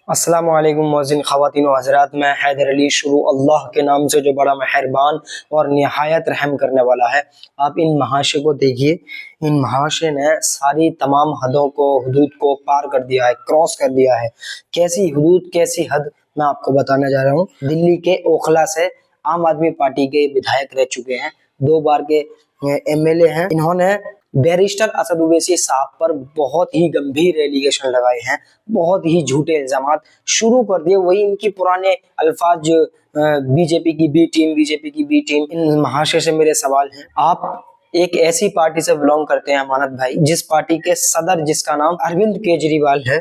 अस्सलामु अलैकुम मौज़िन ख़वातीन व हज़रात, मैं हैदर अली शुरू अल्लाह के नाम से जो बड़ा मेहरबान और निहायत रहम करने वाला है। आप इन महाशे को देखिए, इन महाशे ने सारी तमाम हदों को हदूद को पार कर दिया है, क्रॉस कर दिया है। कैसी हदूद कैसी हद मैं आपको बताने जा रहा हूँ। दिल्ली के ओखला से आम आदमी पार्टी के विधायक रह चुके हैं, 2 बार के एमएलए हैं। इन्होंने बैरिस्टर असद ओवैसी साहब पर बहुत ही गंभीर एलिगेशन लगाए हैं, बहुत ही झूठे इल्जामात शुरू कर दिए। वही इनकी पुराने अल्फाज बीजेपी की बी टीम, बीजेपी की बी टीम। इन महाशय से मेरे सवाल हैं, आप एक ऐसी पार्टी से बिलोंग करते हैं अमानत भाई, जिस पार्टी के सदर जिसका नाम अरविंद केजरीवाल है।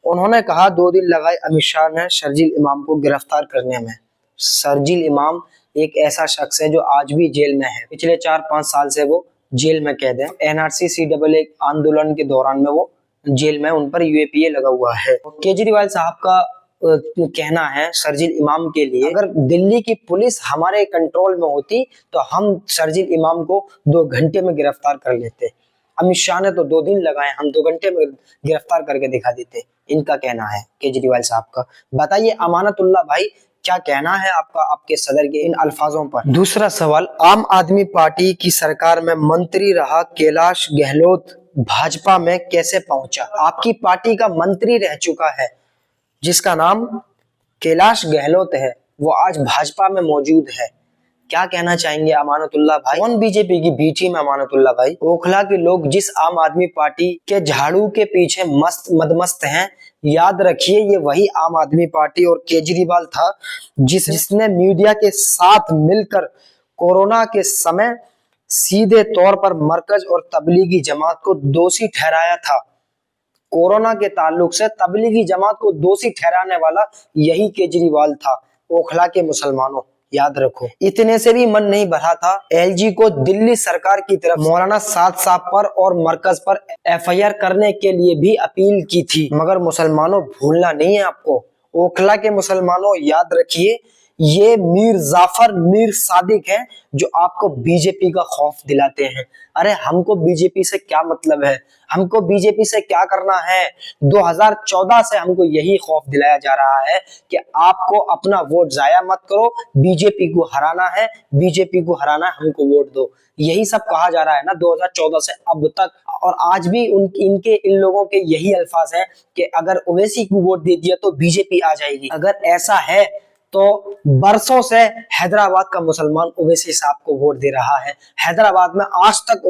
उन्होंने कहा 2 दिन लगाए अमित शाह ने शर्जील इमाम को गिरफ्तार करने में। शर्जील इमाम एक ऐसा शख्स है जो आज भी जेल में है। पिछले 4-5 साल से वो जेल में कैद है। एनआरसी CAA आंदोलन के दौरान में वो जेल में, उन पर UAPA लगा हुआ है। केजरीवाल साहब का कहना है शर्जील इमाम के लिए, अगर दिल्ली की पुलिस हमारे कंट्रोल में होती तो हम शर्जील इमाम को 2 घंटे में गिरफ्तार कर लेते। अमित शाह ने तो 2 दिन लगाए, हम 2 घंटे में गिरफ्तार करके दिखा देते। इनका कहना है केजरीवाल साहब का। बताइए अमानतुल्लाह भाई, क्या कहना है आपका आपके सदर के इन अल्फाजों पर? दूसरा सवाल, आम आदमी पार्टी की सरकार में मंत्री रहा कैलाश गहलोत भाजपा में कैसे पहुंचा? आपकी पार्टी का मंत्री रह चुका है जिसका नाम कैलाश गहलोत है, वो आज भाजपा में मौजूद है। क्या कहना चाहेंगे अमानतुल्लाह भाई? कौन बीजेपी की बी टीम अमानतुल्लाह भाई? ओखला के लोग जिस आम आदमी पार्टी के झाड़ू के पीछे मस्त मदमस्त हैं, याद रखिए ये वही आम आदमी पार्टी और केजरीवाल था जिसने मीडिया के साथ मिलकर कोरोना के समय सीधे तौर पर मरकज और तबलीगी जमात को दोषी ठहराया था। कोरोना के ताल्लुक से तबलीगी जमात को दोषी ठहराने वाला यही केजरीवाल था। ओखला के मुसलमानों, याद रखो। इतने से भी मन नहीं भरा था LG को दिल्ली सरकार की तरफ मौलाना साद साहब पर और मरकज पर FIR करने के लिए भी अपील की थी, मगर मुसलमानों भूलना नहीं है आपको। ओखला के मुसलमानों, याद रखिए ये मीर जाफर मीर सादिक है जो आपको बीजेपी का खौफ दिलाते हैं। अरे हमको बीजेपी से क्या मतलब है, हमको बीजेपी से क्या करना है? 2014 से हमको यही खौफ दिलाया जा रहा है कि आपको अपना वोट जाया मत करो, बीजेपी को हराना है, बीजेपी को हराना है, हमको वोट दो। यही सब कहा जा रहा है ना 2014 से अब तक, और आज भी इनके इन लोगों के यही अल्फाज हैं कि अगर ओवैसी को वोट दे दिया तो बीजेपी आ जाएगी। अगर ऐसा है तो बरसों से हैदराबाद का मुसलमान ओवैसी साहब को वोट दे रहा है। हैदराबाद में आज तक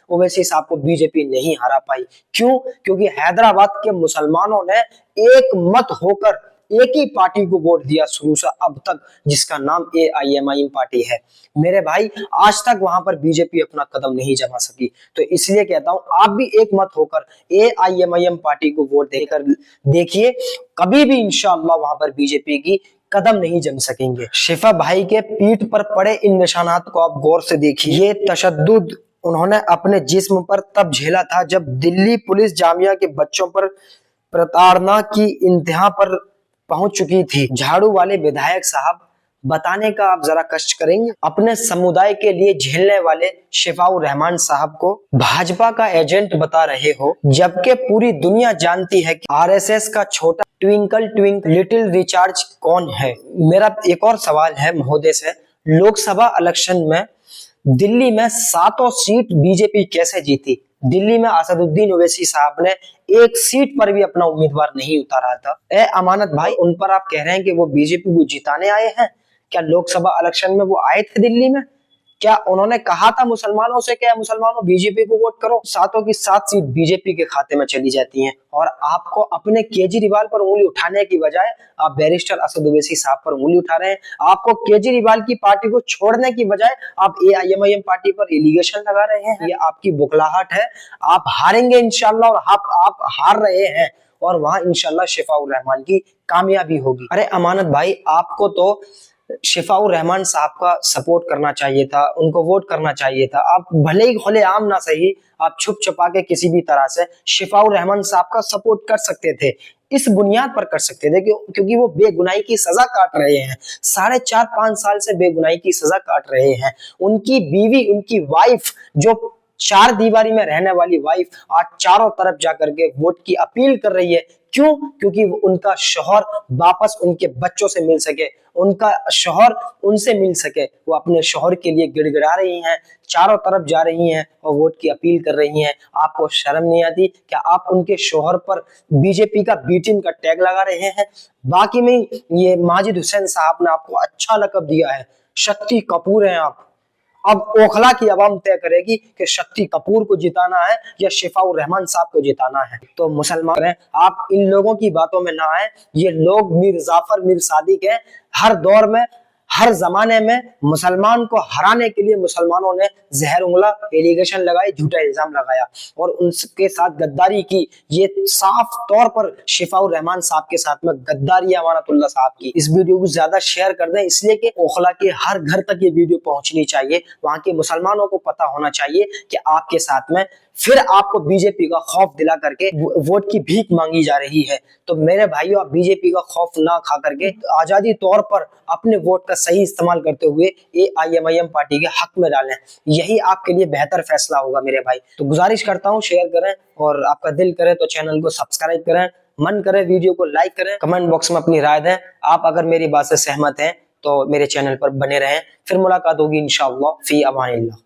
ओवैसी साहब को बीजेपी नहीं हरा पाई। क्यों? क्योंकि हैदराबाद के मुसलमानों ने एक मत होकर एक ही पार्टी को वोट दिया शुरू से अब तक, जिसका नाम AIMIM पार्टी है। मेरे भाई, आज तक वहां पर बीजेपी अपना कदम नहीं जमा सकी। तो इसलिए कहता हूं, आप भी एक मत होकर AIMIM पार्टी को वोट देकर देखिए, कभी भी इंशाअल्लाह वहां पर बीजेपी की कदम नहीं जम सकेंगे। शिफा भाई के पीठ पर पड़े इन निशानात को आप गौर से देखिए। ये तशद्दुद उन्होंने अपने जिस्म पर तब झेला था जब दिल्ली पुलिस जामिया के बच्चों पर प्रताड़ना की इंतहा पर पहुंच चुकी थी। झाड़ू वाले विधायक साहब, बताने का आप जरा कष्ट करेंगे? अपने समुदाय के लिए झेलने वाले शिफाउर रहमान साहब को भाजपा का एजेंट बता रहे हो, जबकि पूरी दुनिया जानती है कि RSS का छोटा ट्विंकल ट्विंकल लिटिल रिचार्ज कौन है। मेरा एक और सवाल है महोदय से, लोकसभा इलेक्शन में दिल्ली में 7 सीट बीजेपी कैसे जीती? दिल्ली में असदुद्दीन ओवैसी साहब ने एक सीट पर भी अपना उम्मीदवार नहीं उतारा था। ए अमानत भाई, उन पर आप कह रहे हैं कि वो बीजेपी को जिताने आए हैं? क्या लोकसभा इलेक्शन में वो आए थे दिल्ली में? क्या उन्होंने कहा था मुसलमानों से क्या मुसलमानों बीजेपी को वोट करो? 7 की 7 सीट बीजेपी के खाते में चली जाती हैं। और आपको अपने केजरीवाल पर उंगली उठाने की बजाय आप बैरिस्टर असद ओवैसी साहब पर उंगली उठा रहे हैं। आपको केजरीवाल की पार्टी को छोड़ने की बजाय आप AIMIM पार्टी पर एलिगेशन लगा रहे हैं। ये आपकी बुखलाहट है। आप हारेंगे इंशाल्लाह, और आप हार रहे हैं, और वहां इंशाल्लाह शिफाउर रहमान की कामयाबी होगी। अरे अमानत भाई, आपको तो शिफाउर रहमान साहब का सपोर्ट करना चाहिए था, उनको वोट करना चाहिए था। आप भले ही खुलेआम ना सही, आप छुप छुपा के किसी भी तरह से शिफाउर रहमान साहब का सपोर्ट कर सकते थे। इस बुनियाद पर कर सकते थे क्योंकि वो बेगुनाही की सजा काट रहे हैं, 4.5-5 साल से बेगुनाही की सजा काट रहे हैं। उनकी बीवी, उनकी वाइफ, जो 4 दीवारी में रहने वाली वाइफ, आज चारों तरफ जाकर के वोट की अपील कर रही है। क्यों? क्योंकि उनका शौहर वापस उनके बच्चों से मिल सके, उनका शौहर उनसे मिल सके। वो अपने शौहर के लिए गिड़गिड़ा रही हैं, चारों तरफ जा रही हैं और वोट की अपील कर रही हैं। आपको शर्म नहीं आती? क्या आप उनके शौहर पर बीजेपी का बी टीम का टैग लगा रहे हैं? बाकी में ये माजिद हुसैन साहब ने आपको अच्छा लक़ब दिया है, शक्ति कपूर हैं आप। अब ओखला की आवाम तय करेगी कि शक्ति कपूर को जिताना है या शिफाउर रहमान साहब को जिताना है। तो मुसलमान हैं, आप इन लोगों की बातों में ना आए। ये लोग मीर जाफर मीर सादिक हैं। हर दौर में, हर जमाने में मुसलमान को हराने के लिए मुसलमानों ने जहर उंगला, एलिगेशन लगाई, झूठा इल्जाम लगाया और उनके साथ गद्दारी की। ये साफ तौर पर शिफाउर रहमान साहब के साथ में गद्दारी है अमानतुल्लाह साहब की। इस वीडियो को ज्यादा शेयर कर दें, इसलिए कि ओखला के हर घर तक ये वीडियो पहुंचनी चाहिए। वहां के मुसलमानों को पता होना चाहिए कि आपके साथ में फिर आपको बीजेपी का खौफ दिला करके वोट की भीख मांगी जा रही है। तो मेरे भाइयों, आप बीजेपी का खौफ ना खा करके आजादी तौर पर अपने वोट का सही इस्तेमाल करते हुए AIMIM पार्टी के हक में डालें। यही आपके लिए बेहतर फैसला होगा मेरे भाई। तो गुजारिश करता हूँ, शेयर करें और आपका दिल करे तो चैनल को सब्सक्राइब करें, मन करे वीडियो को लाइक करें, कमेंट बॉक्स में अपनी राय दें। आप अगर मेरी बात से सहमत हैं तो मेरे चैनल पर बने रहें। फिर मुलाकात होगी इंशाअल्लाह। फी अमानिल्लाह।